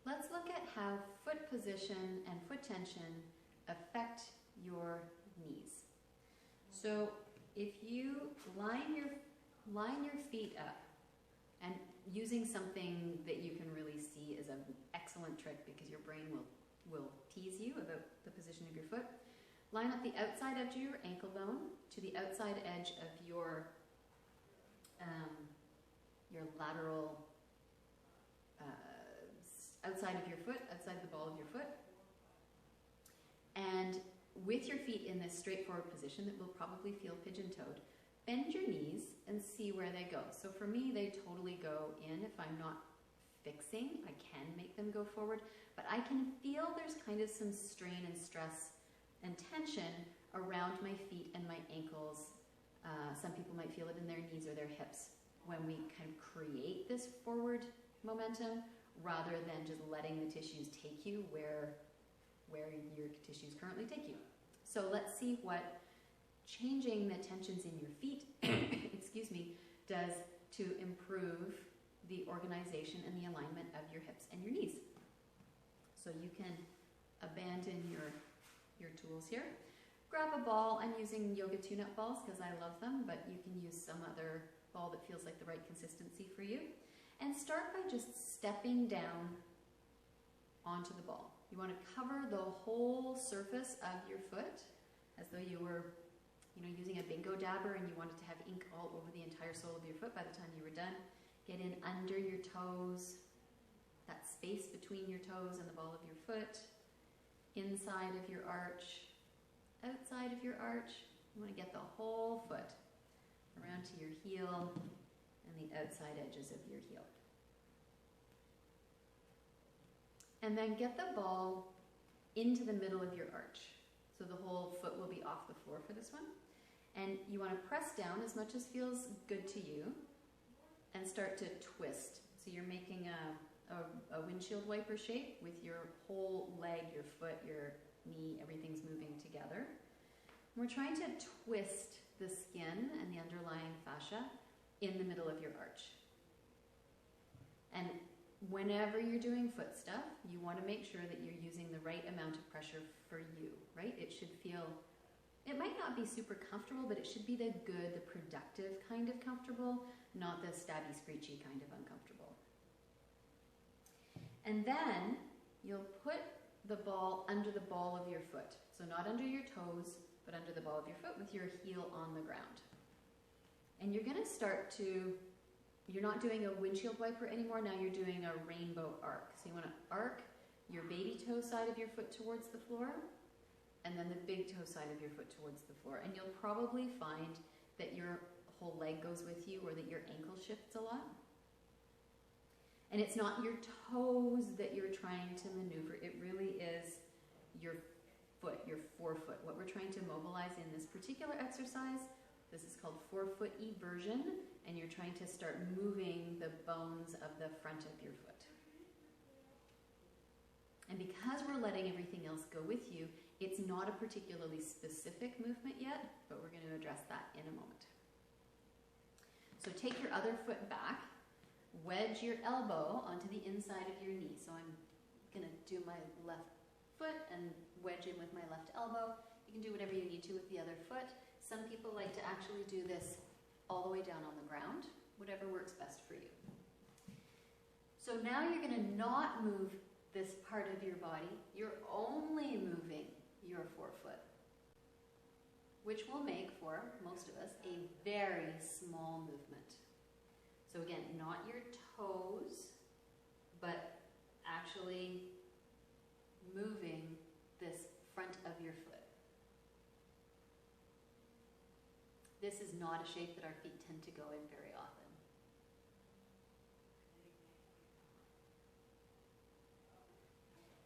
let's look at how foot position and foot tension affect your knees. So if you line your feet up, and using something that you can really see is an excellent trick because your brain will tease you about the position of your foot. Line up the outside edge of your ankle bone to the outside edge of your lateral, outside of your foot, outside the ball of your foot. And with your feet in this straightforward position that will probably feel pigeon-toed, bend your knees and see where they go. So for me, they totally go in. If I'm not fixing, I can make them go forward, but I can feel there's kind of some strain and stress and tension around my feet and my ankles. Some people might feel it in their knees or their hips when we kind of create this forward momentum rather than just letting the tissues take you where your tissues currently take you. So let's see what changing the tensions in your feet excuse me, does to improve the organization and the alignment of your hips and your knees. So you can abandon your tools here. Grab a ball. I'm using yoga tune-up balls because I love them, but you can use some other ball that feels like the right consistency for you. And start by just stepping down onto the ball. You want to cover the whole surface of your foot as though you were using a bingo dabber and you wanted to have ink all over the entire sole of your foot by the time you were done. Get in under your toes, that space between your toes and the ball of your foot, inside of your arch, outside of your arch. You want to get the whole foot around to your heel and the outside edges of your heel. And then get the ball into the middle of your arch. So the whole foot will be off the floor for this one. And you want to press down as much as feels good to you and start to twist. So you're making a windshield wiper shape with your whole leg, your foot, your knee, everything's moving together. And we're trying to twist the skin and the underlying fascia in the middle of your arch. And whenever you're doing foot stuff, you want to make sure that you're using the right amount of pressure for you, right? It should feel, it might not be super comfortable, but it should be the good, the productive kind of comfortable, not the stabby, screechy kind of uncomfortable. And then you'll put the ball under the ball of your foot. So not under your toes, but under the ball of your foot with your heel on the ground. And you're going to start to, you're not doing a windshield wiper anymore, now you're doing a rainbow arc. So you want to arc your baby toe side of your foot towards the floor, and then the big toe side of your foot towards the floor. And you'll probably find that your whole leg goes with you or that your ankle shifts a lot. And it's not your toes that you're trying to maneuver, it really is your foot, your forefoot. What we're trying to mobilize in this particular exercise, this is called forefoot eversion, and you're trying to start moving the bones of the front of your foot. And because we're letting everything else go with you, it's not a particularly specific movement yet, but we're going to address that in a moment. So take your other foot back, wedge your elbow onto the inside of your knee. So I'm going to do my left foot and wedge in with my left elbow. You can do whatever you need to with the other foot. Some people like to actually do this all the way down on the ground, whatever works best for you. So now you're going to not move this part of your body, you're only moving your forefoot, which will make for, most of us, a very small movement. So again, not your toes, but actually moving this front of your foot. This is not a shape that our feet tend to go in very often.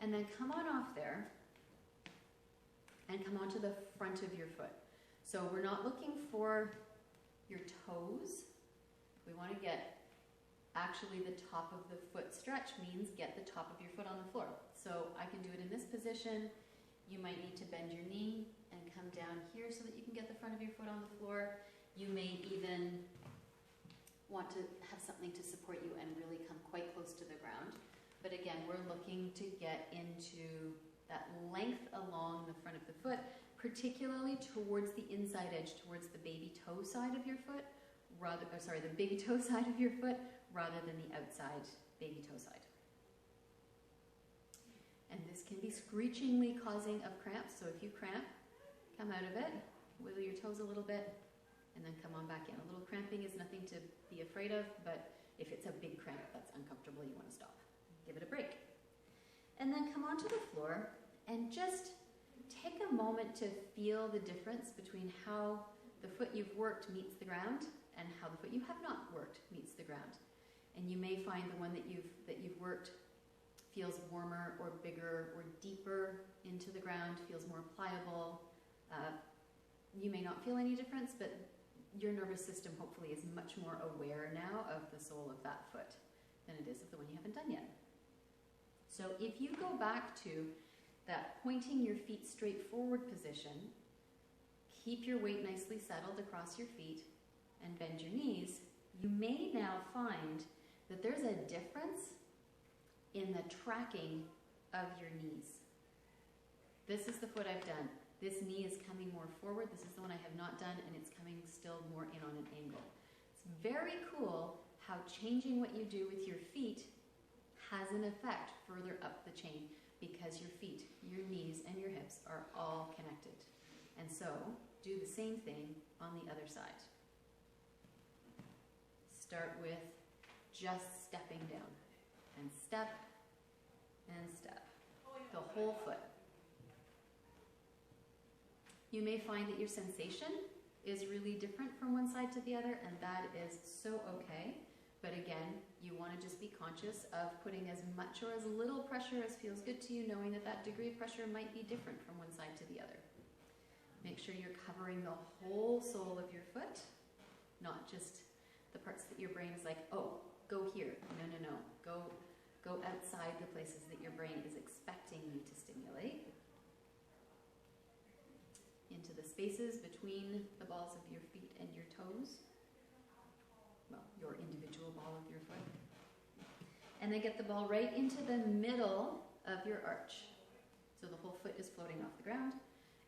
And then come on off there and come onto the front of your foot. So we're not looking for your toes. We want to get actually the top of the foot stretch means get the top of your foot on the floor. So I can do it in this position. You might need to bend your knee and come down here so that you can get the front of your foot on the floor. You may even want to have something to support you and really come quite close to the ground. But again, we're looking to get into that length along the front of the foot, particularly towards the inside edge, towards the baby toe side of your foot, the big toe side of your foot, rather than the outside baby toe side. And this can be screechingly causing of cramps, so if you cramp, come out of it, wiggle your toes a little bit, and then come on back in. A little cramping is nothing to be afraid of, but if it's a big cramp that's uncomfortable, you want to stop. Give it a break. And then come onto the floor and just take a moment to feel the difference between how the foot you've worked meets the ground and how the foot you have not worked meets the ground. And you may find the one that you've worked feels warmer or bigger or deeper into the ground, feels more pliable. You may not feel any difference, but your nervous system hopefully is much more aware now of the sole of that foot than it is of the one you haven't done yet. So if you go back to that pointing your feet straight forward position, keep your weight nicely settled across your feet and bend your knees, you may now find that there's a difference in the tracking of your knees. This is the foot I've done. This knee is coming more forward. This is the one I have not done, and it's coming still more in on an angle. It's very cool how changing what you do with your feet has an effect further up the chain, because your feet, your knees, and your hips are all connected. And so, do the same thing on the other side. Start with just stepping down, and step, the whole foot. You may find that your sensation is really different from one side to the other, and that is so okay. But again, you want to just be conscious of putting as much or as little pressure as feels good to you, knowing that that degree of pressure might be different from one side to the other. Make sure you're covering the whole sole of your foot, not just the parts that your brain is like, oh, go here. No, no, no. Go outside the places that your brain is expecting you to stimulate. Into the spaces between the balls of your feet and your toes. Well, your individual ball of your foot. And then get the ball right into the middle of your arch. So the whole foot is floating off the ground.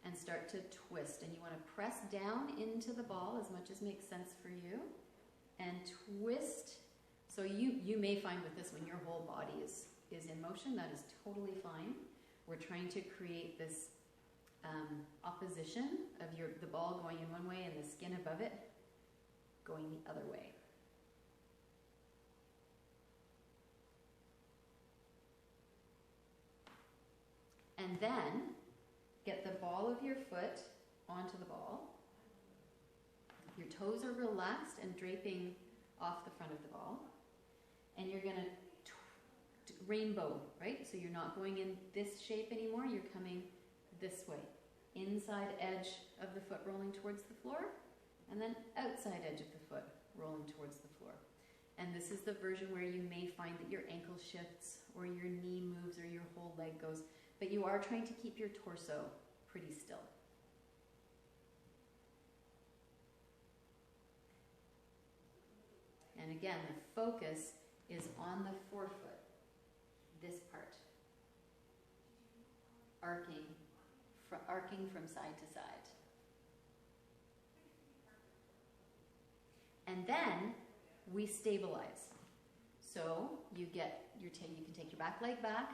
And start to twist. And you want to press down into the ball as much as makes sense for you. And twist. So you may find with this one your whole body is in motion. That is totally fine. We're trying to create this opposition of the ball going in one way and the skin above it going the other way. And then get the ball of your foot onto the ball. Your toes are relaxed and draping off the front of the ball. And you're going to rainbow, right? So you're not going in this shape anymore. You're coming this way. Inside edge of the foot rolling towards the floor, and then outside edge of the foot rolling towards the floor. And this is the version where you may find that your ankle shifts or your knee moves or your whole leg goes, but you are trying to keep your torso pretty still. And again, the focus is on the forefoot, this part, arcing from side to side. And then we stabilize. So you get you can take your back leg back,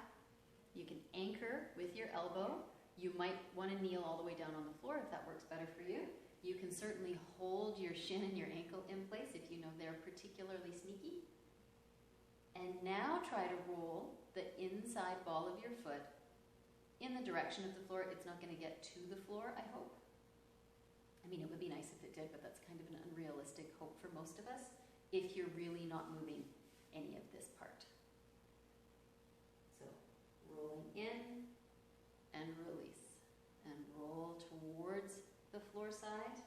you can anchor with your elbow. You might want to kneel all the way down on the floor if that works better for you. You can certainly hold your shin and your ankle in place if you know they're particularly sneaky. And now try to roll the inside ball of your foot in the direction of the floor. It's not going to get to the floor, I hope. I mean, it would be nice if it did, but that's kind of an unrealistic hope for most of us if you're really not moving any of this part. So, rolling in and release. And roll towards the floor side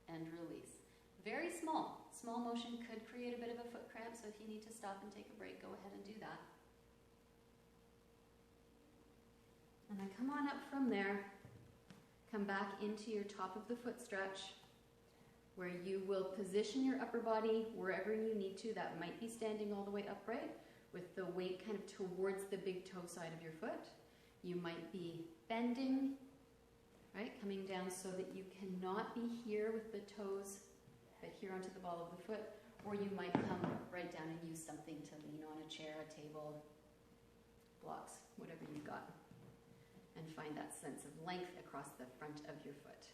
and release. Very small. Small motion could create a bit of a foot cramp, so if you need to stop and take a break, go ahead and do that. And then come on up from there. Come back into your top of the foot stretch, where you will position your upper body wherever you need to. That might be standing all the way upright, with the weight kind of towards the big toe side of your foot. You might be bending, right, coming down so that you cannot be here with the toes, but here onto the ball of the foot, or you might come right down and use something to lean on, a chair, a table, blocks, whatever you've got, and find that sense of length across the front of your foot.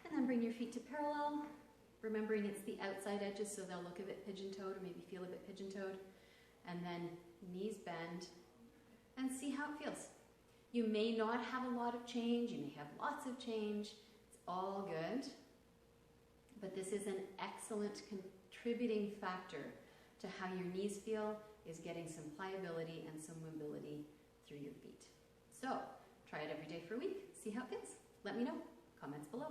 And then bring your feet to parallel, remembering it's the outside edges, so they'll look a bit pigeon-toed or maybe feel a bit pigeon-toed. And then knees bend and see how it feels. You may not have a lot of change, you may have lots of change, it's all good. But this is an excellent contributing factor to how your knees feel, is getting some pliability and some mobility through your feet. So, try it every day for a week, see how it feels. Let me know, comments below.